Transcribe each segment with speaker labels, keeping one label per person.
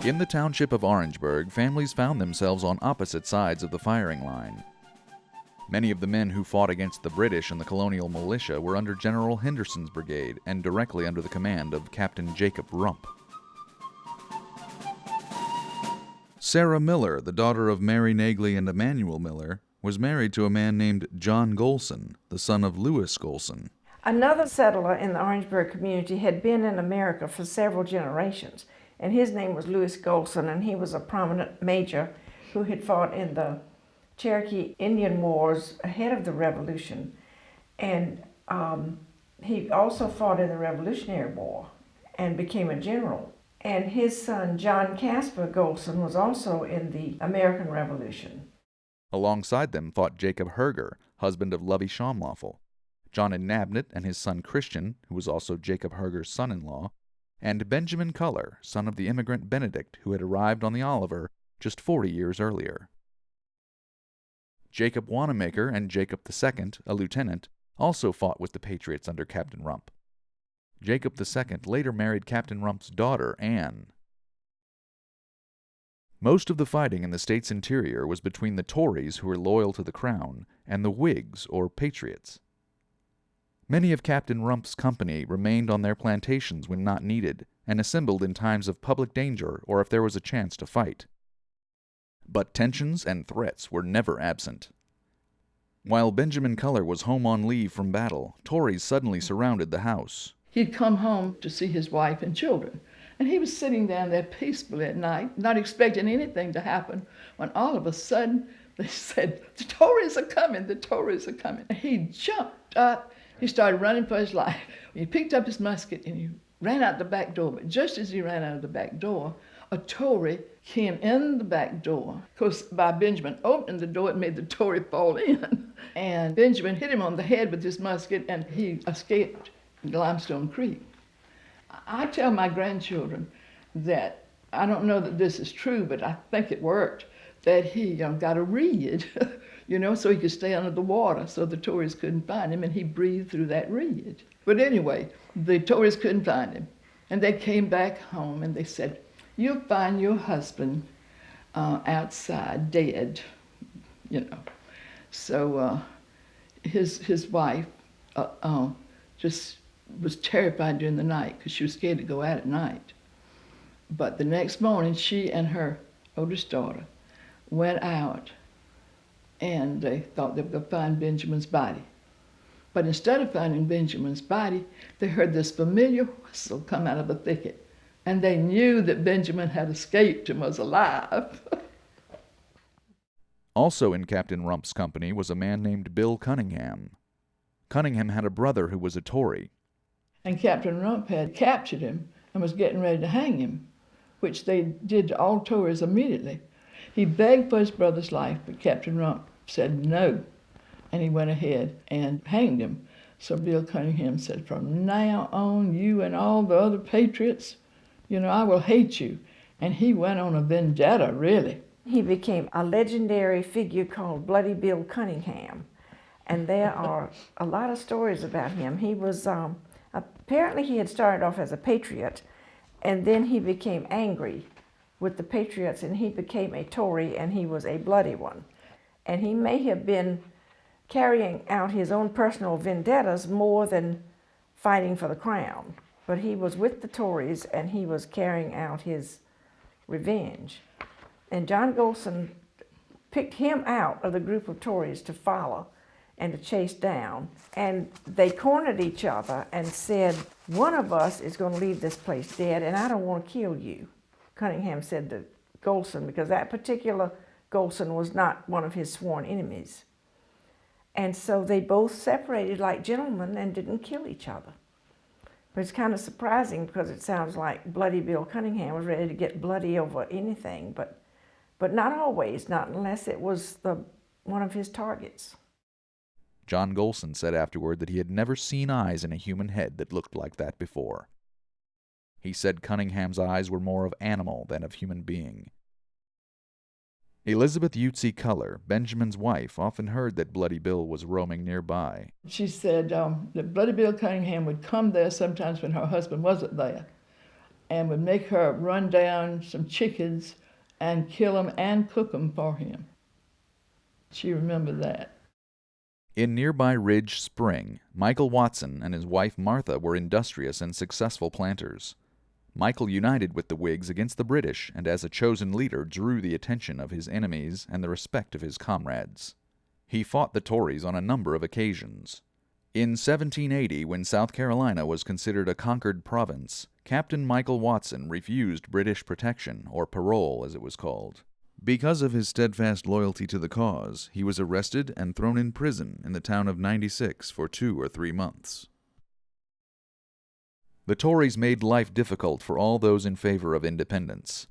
Speaker 1: In the township of Orangeburg, families found themselves on opposite sides of the firing line. Many of the men who fought against the British and the colonial militia were under General Henderson's brigade and directly under the command of Captain Jacob Rump. Sarah Miller, the daughter of Mary Nagley and Emmanuel Miller, was married to a man named John Golson, the son of Lewis Golson.
Speaker 2: Another settler in the Orangeburg community had been in America for several generations, and his name was Lewis Golson, and he was a prominent major who had fought in the Cherokee Indian Wars ahead of the Revolution, and he also fought in the Revolutionary War and became a general. And his son, John Caspar Golson, was also in the American Revolution.
Speaker 1: Alongside them fought Jacob Herger, husband of Lovey Shomloffel, John Nabnett and his son Christian, who was also Jacob Herger's son-in-law, and Benjamin Culler, son of the immigrant Benedict, who had arrived on the Oliver just 40 years earlier. Jacob Wanamaker and Jacob II, a lieutenant, also fought with the Patriots under Captain Rump. Jacob II later married Captain Rump's daughter, Anne. Most of the fighting in the state's interior was between the Tories, who were loyal to the Crown, and the Whigs, or Patriots. Many of Captain Rump's company remained on their plantations when not needed, and assembled in times of public danger or if there was a chance to fight. But tensions and threats were never absent. While Benjamin Culler was home on leave from battle, Tories suddenly surrounded the house.
Speaker 3: He'd come home to see his wife and children, and he was sitting down there peacefully at night, not expecting anything to happen, when all of a sudden they said, "The Tories are coming, the Tories are coming." And he jumped up, he started running for his life. He picked up his musket and he ran out the back door, but just as he ran out of the back door, a Tory came in the back door. Of course, by Benjamin opening the door, it made the Tory fall in. And Benjamin hit him on the head with his musket, and he escaped Limestone Creek. I tell my grandchildren that, I don't know that this is true, but I think it worked, that he got a reed, so he could stay under the water so the Tories couldn't find him, and he breathed through that reed. But anyway, the Tories couldn't find him, and they came back home and they said, "You'll find your husband outside dead," So his wife just was terrified during the night because she was scared to go out at night. But the next morning, she and her oldest daughter went out, and they thought they were going to find Benjamin's body. But instead of finding Benjamin's body, they heard this familiar whistle come out of the thicket, and they knew that Benjamin had escaped and was alive.
Speaker 1: Also in Captain Rump's company was a man named Bill Cunningham. Cunningham had a brother who was a Tory.
Speaker 3: And Captain Rump had captured him and was getting ready to hang him, which they did to all Tories immediately. He begged for his brother's life, but Captain Rump said no, and he went ahead and hanged him. So Bill Cunningham said, "From now on, you and all the other Patriots, I will hate you." And he went on a vendetta, really.
Speaker 2: He became a legendary figure called Bloody Bill Cunningham, and there are a lot of stories about him. He was, apparently he had started off as a patriot, and then he became angry with the Patriots, and he became a Tory, and he was a bloody one. And he may have been carrying out his own personal vendettas more than fighting for the crown. But he was with the Tories, and he was carrying out his revenge. And John Golson picked him out of the group of Tories to follow and to chase down. And they cornered each other and said, "One of us is going to leave this place dead, and I don't want to kill you," Cunningham said to Golson, because that particular Golson was not one of his sworn enemies. And so they both separated like gentlemen and didn't kill each other. But it's kind of surprising because it sounds like Bloody Bill Cunningham was ready to get bloody over anything, but not always, not unless it was one of his targets.
Speaker 1: John Golson said afterward that he had never seen eyes in a human head that looked like that before. He said Cunningham's eyes were more of animal than of human being. Elizabeth Utsi Culler, Benjamin's wife, often heard that Bloody Bill was roaming nearby.
Speaker 3: She said that Bloody Bill Cunningham would come there sometimes when her husband wasn't there. and would make her run down some chickens and kill them and cook them for him. She remembered that.
Speaker 1: In nearby Ridge Spring, Michael Watson and his wife Martha were industrious and successful planters. Michael united with the Whigs against the British and as a chosen leader drew the attention of his enemies and the respect of his comrades. He fought the Tories on a number of occasions. In 1780, when South Carolina was considered a conquered province, Captain Michael Watson refused British protection, or parole as it was called. Because of his steadfast loyalty to the cause, he was arrested and thrown in prison in the town of 96 for 2 or 3 months. The Tories made life difficult for all those in favor of independence.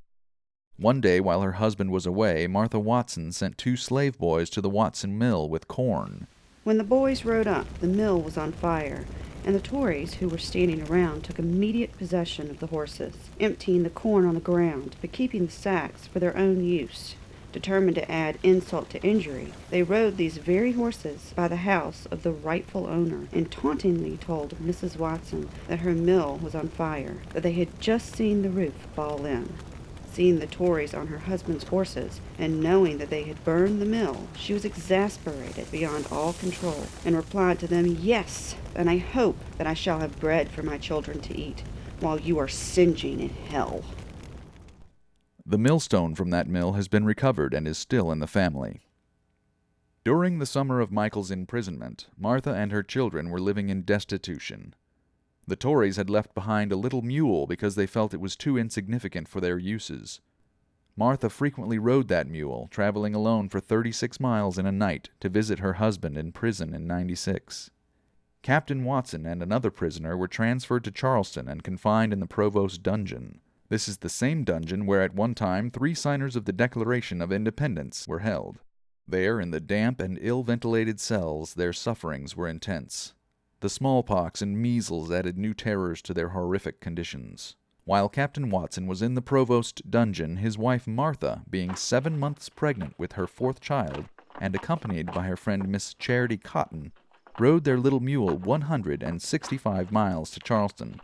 Speaker 1: One day, while her husband was away, Martha Watson sent 2 slave boys to the Watson mill with corn.
Speaker 4: When the boys rode up, the mill was on fire, and the Tories who were standing around took immediate possession of the horses, emptying the corn on the ground, but keeping the sacks for their own use. Determined to add insult to injury, they rode these very horses by the house of the rightful owner, and tauntingly told Mrs. Watson that her mill was on fire, that they had just seen the roof fall in. Seeing the Tories on her husband's horses, and knowing that they had burned the mill, she was exasperated beyond all control, and replied to them, "Yes, and I hope that I shall have bread for my children to eat, while you are singeing in hell."
Speaker 1: The millstone from that mill has been recovered and is still in the family. During the summer of Michael's imprisonment, Martha and her children were living in destitution. The Tories had left behind a little mule because they felt it was too insignificant for their uses. Martha frequently rode that mule, traveling alone for 36 miles in a night to visit her husband in prison in 96. Captain Watson and another prisoner were transferred to Charleston and confined in the Provost Dungeon. This is the same dungeon where at one time 3 signers of the Declaration of Independence were held. There, in the damp and ill-ventilated cells, their sufferings were intense. The smallpox and measles added new terrors to their horrific conditions. While Captain Watson was in the Provost Dungeon, his wife Martha, being 7 months pregnant with her 4th child, and accompanied by her friend Miss Charity Cotton, rode their little mule 165 miles to Charleston.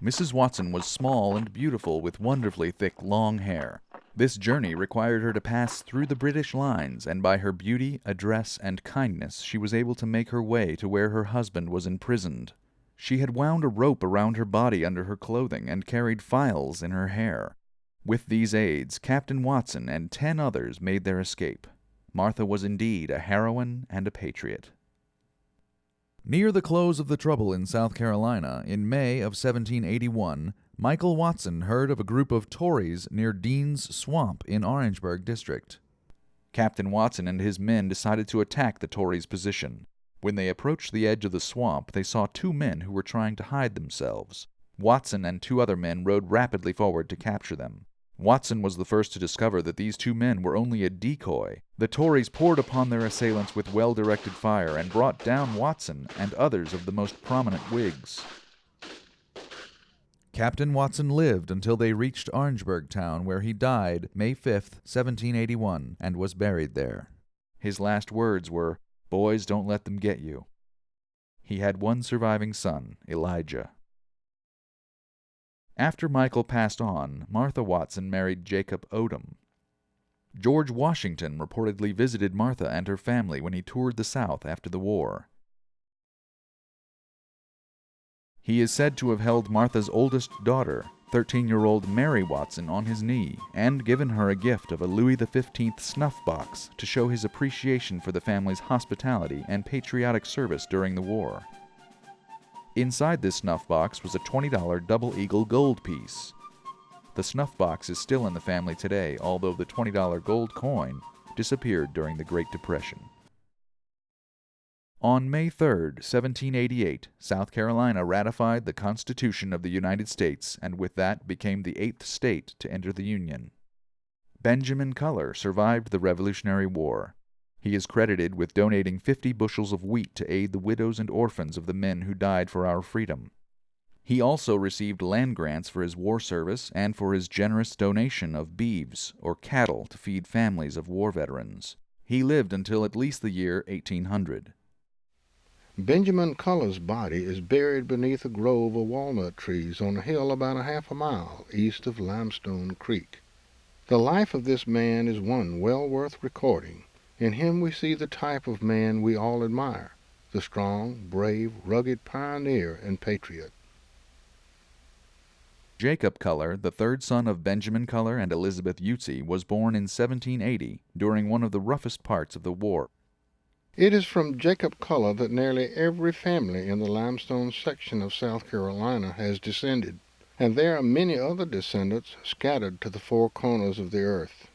Speaker 1: Mrs. Watson was small and beautiful with wonderfully thick long hair. This journey required her to pass through the British lines, and by her beauty, address, and kindness she was able to make her way to where her husband was imprisoned. She had wound a rope around her body under her clothing and carried files in her hair. With these aids, Captain Watson and 10 others made their escape. Martha was indeed a heroine and a patriot. Near the close of the trouble in South Carolina, in May of 1781, Michael Watson heard of a group of Tories near Dean's Swamp in Orangeburg District. Captain Watson and his men decided to attack the Tories' position. When they approached the edge of the swamp, they saw 2 men who were trying to hide themselves. Watson and 2 other men rode rapidly forward to capture them. Watson was the first to discover that these 2 men were only a decoy. The Tories poured upon their assailants with well-directed fire and brought down Watson and others of the most prominent Whigs. Captain Watson lived until they reached Orangeburg town, where he died May 5th, 1781, and was buried there. His last words were, "Boys, don't let them get you." He had 1 surviving son, Elijah. After Michael passed on, Martha Watson married Jacob Odom. George Washington reportedly visited Martha and her family when he toured the South after the war. He is said to have held Martha's oldest daughter, 13-year-old Mary Watson, on his knee and given her a gift of a Louis XV snuff box to show his appreciation for the family's hospitality and patriotic service during the war. Inside this snuff box was a $20 double eagle gold piece. The snuff box is still in the family today, although the $20 gold coin disappeared during the Great Depression. On May 3, 1788, South Carolina ratified the Constitution of the United States and with that became the 8th state to enter the Union. Benjamin Culler survived the Revolutionary War. He is credited with donating 50 bushels of wheat to aid the widows and orphans of the men who died for our freedom. He also received land grants for his war service and for his generous donation of beeves, or cattle, to feed families of war veterans. He lived until at least the year 1800.
Speaker 5: Benjamin Culler's body is buried beneath a grove of walnut trees on a hill about a half a mile east of Limestone Creek. The life of this man is one well worth recording. In him we see the type of man we all admire, the strong, brave, rugged pioneer and patriot.
Speaker 1: Jacob Culler, the third son of Benjamin Culler and Elizabeth Utze, was born in 1780 during one of the roughest parts of the war.
Speaker 5: It is from Jacob Culler that nearly every family in the Limestone section of South Carolina has descended, and there are many other descendants scattered to the four corners of the earth.